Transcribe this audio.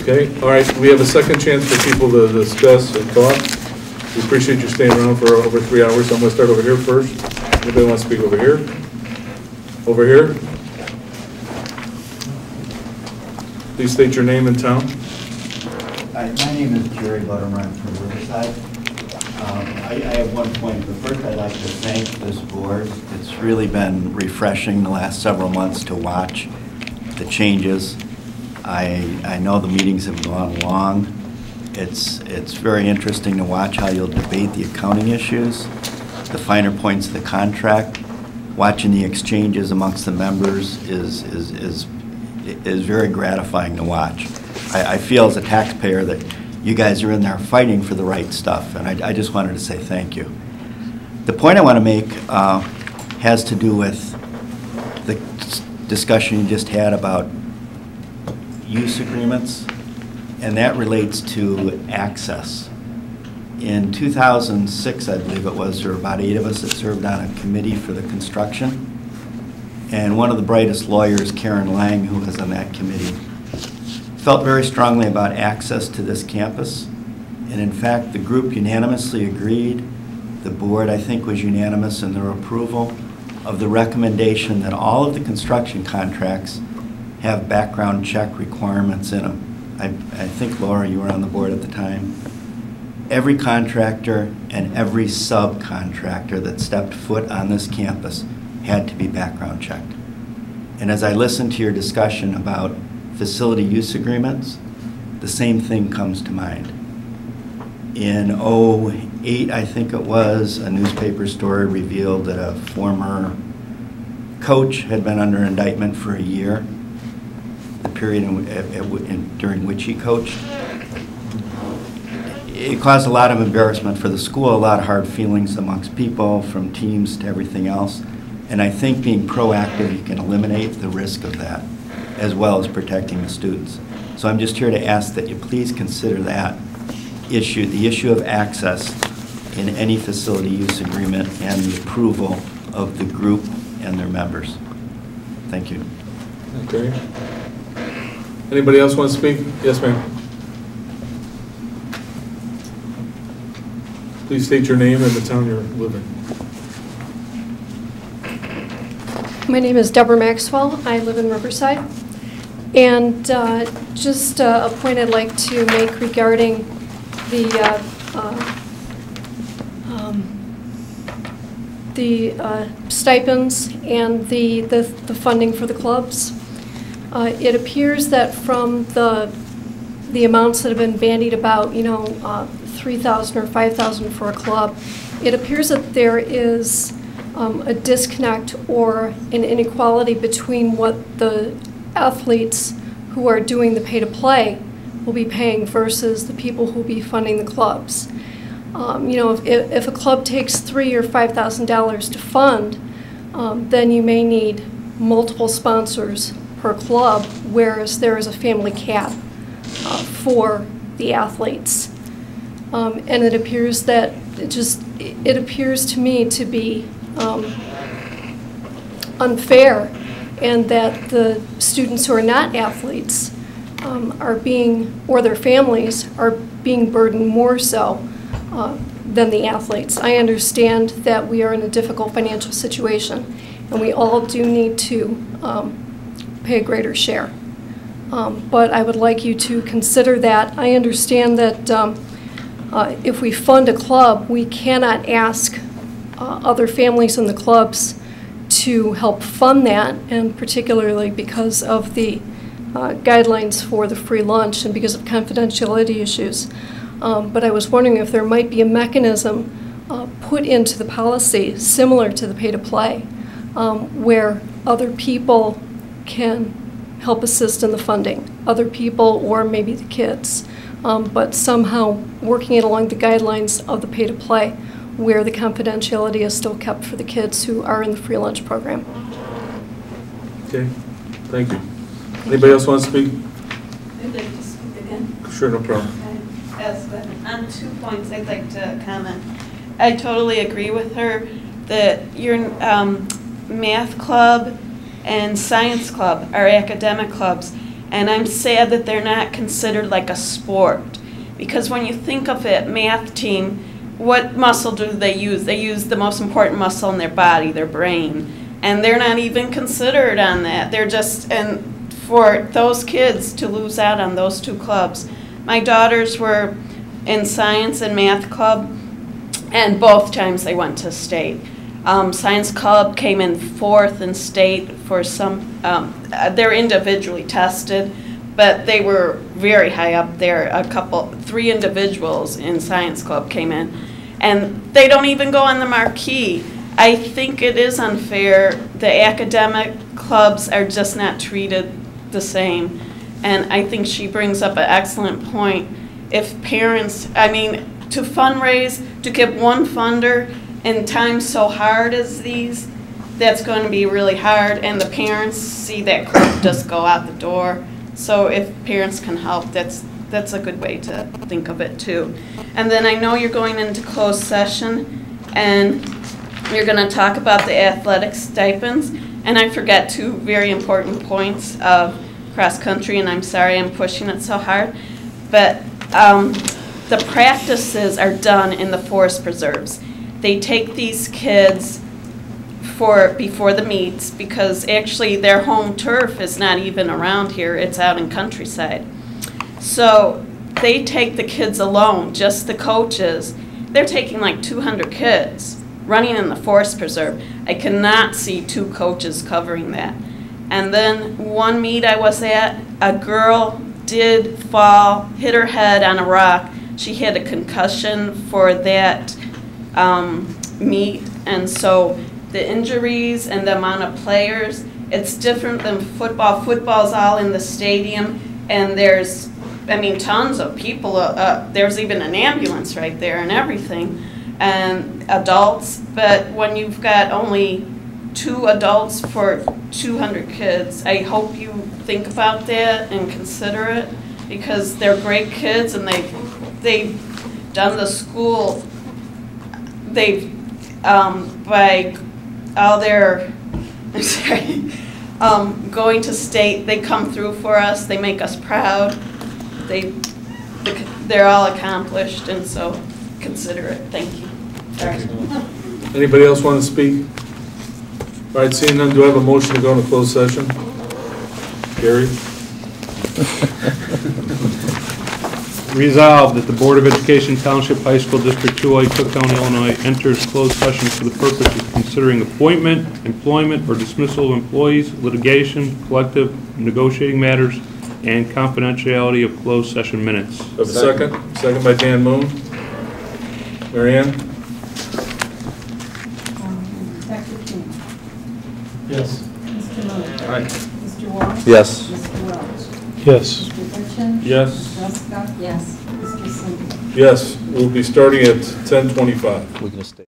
Okay, all right, we have a second chance for people to discuss and talk. We appreciate you staying around for over 3 hours. I'm going to start over here first. Anybody want to speak over here? Over here? Please state your name and town. Hi, my name is Jerry Butterman from Riverside. I have one point, but first I'd like to thank this board. It's really been refreshing the last several months to watch the changes. I know the meetings have gone long. It's very interesting to watch how you'll debate the accounting issues, the finer points of the contract. Watching the exchanges amongst the members is very gratifying to watch. I feel as a taxpayer that you guys are in there fighting for the right stuff, and I just wanted to say thank you. The point I want to make has to do with the discussion you just had about use agreements, and that relates to access. In 2006, I believe it was, there were about 8 of us that served on a committee for the construction, and one of the brightest lawyers, Karen Lang, who was on that committee, felt very strongly about access to this campus. And in fact, the group unanimously agreed, the board I think was unanimous in their approval of the recommendation that all of the construction contracts have background check requirements in them. I think, Laura, you were on the board at the time. Every contractor and every subcontractor that stepped foot on this campus had to be background checked. And as I listened to your discussion about facility use agreements, the same thing comes to mind. In '08, I think it was, a newspaper story revealed that a former coach had been under indictment for a year, the period during which he coached. It caused a lot of embarrassment for the school, a lot of hard feelings amongst people, from teams to everything else. And I think being proactive, you can eliminate the risk of that, as well as protecting the students. So I'm just here to ask that you please consider that issue, the issue of access in any facility use agreement, and the approval of the group and their members. Thank you. Okay. Anybody else want to speak? Yes, ma'am. Please state your name and the town you're living. My name is Deborah Maxwell. I live in Riverside. And just a point I'd like to make regarding the stipends and the funding for the clubs. It appears that from the amounts that have been bandied about, you know, $3,000 or $5,000 for a club, it appears that there is a disconnect or an inequality between what the athletes who are doing the pay-to-play will be paying versus the people who will be funding the clubs. You know, if a club takes $3,000 or $5,000 to fund, then you may need multiple sponsors per club, whereas there is a family cap for the athletes. And it appears that it appears to me to be unfair, and that the students who are not athletes are being, or their families, are being burdened more so than the athletes. I understand that we are in a difficult financial situation, and we all do need to pay a greater share. But I would like you to consider that. I understand that if we fund a club, we cannot ask other families in the clubs to help fund that, and particularly because of the guidelines for the free lunch and because of confidentiality issues. But I was wondering if there might be a mechanism put into the policy similar to the pay-to-play, where other people can help assist in the funding, other people or maybe the kids, but somehow working it along the guidelines of the pay-to-play, where the confidentiality is still kept for the kids who are in the free lunch program. Okay, thank you. Anybody else want to speak? I'd like to speak again. Sure, no problem. Yes, but on 2 points I'd like to comment. I totally agree with her that your math club and science club are academic clubs, And I'm sad that they're not considered like a sport. Because when you think of it, math team, what muscle do they use? They use the most important muscle in their body, their brain. And they're not even considered on that. They're just, and for those kids to lose out on those two clubs. My daughters were in science and math club, and both times they went to state. Science club came in 4th in state for some, they're individually tested, but they were very high up there. 3 individuals in science club came in, and they don't even go on the marquee. I think it is unfair. The academic clubs are just not treated the same, and I think she brings up an excellent point. If parents, I mean, to fundraise, to get one funder in times so hard as these, that's going to be really hard, and the parents see that club just go out the door. So if parents can help, that's a good way to think of it too. And then I know you're going into closed session, and you're going to talk about the athletic stipends, and I forgot 2 very important points of cross country, and I'm sorry I'm pushing it so hard, but the practices are done in the forest preserves. They take these kids before the meets, because actually their home turf is not even around here, it's out in countryside. So they take the kids alone, just the coaches. They're taking like 200 kids running in the forest preserve. I cannot see 2 coaches covering that. And then one meet I was at, a girl did fall, hit her head on a rock. She had a concussion for that meet, and so the injuries and the amount of players, it's different than football. Football's all in the stadium, and there's, I mean, tons of people. There's even an ambulance right there and everything, and adults. But when you've got only 2 adults for 200 kids, I hope you think about that and consider it, because they're great kids, and they've done the school. They've by all their I'm sorry, going to state, they come through for us. They make us proud. They're all accomplished, and so consider it. Thank you. Sorry. Anybody else want to speak? All right, seeing none, do I have a motion to go into closed session? Gary? Resolved that the Board of Education Township High School District 2A, Cook County, Illinois enters closed session for the purpose of considering appointment, employment, or dismissal of employees, litigation, collective negotiating matters, and confidentiality of closed session minutes. Have a second? Second by Dan Moon. Mary Ann? Dr. King. Yes. Mr. Miller. Aye. Mr. Walsh. Yes. Mr. Welch. Yes. Mr. Burchett. Yes. Ms. Ruska. Yes. Mr. Singh. Yes, we'll be starting at 10:25. We can stay.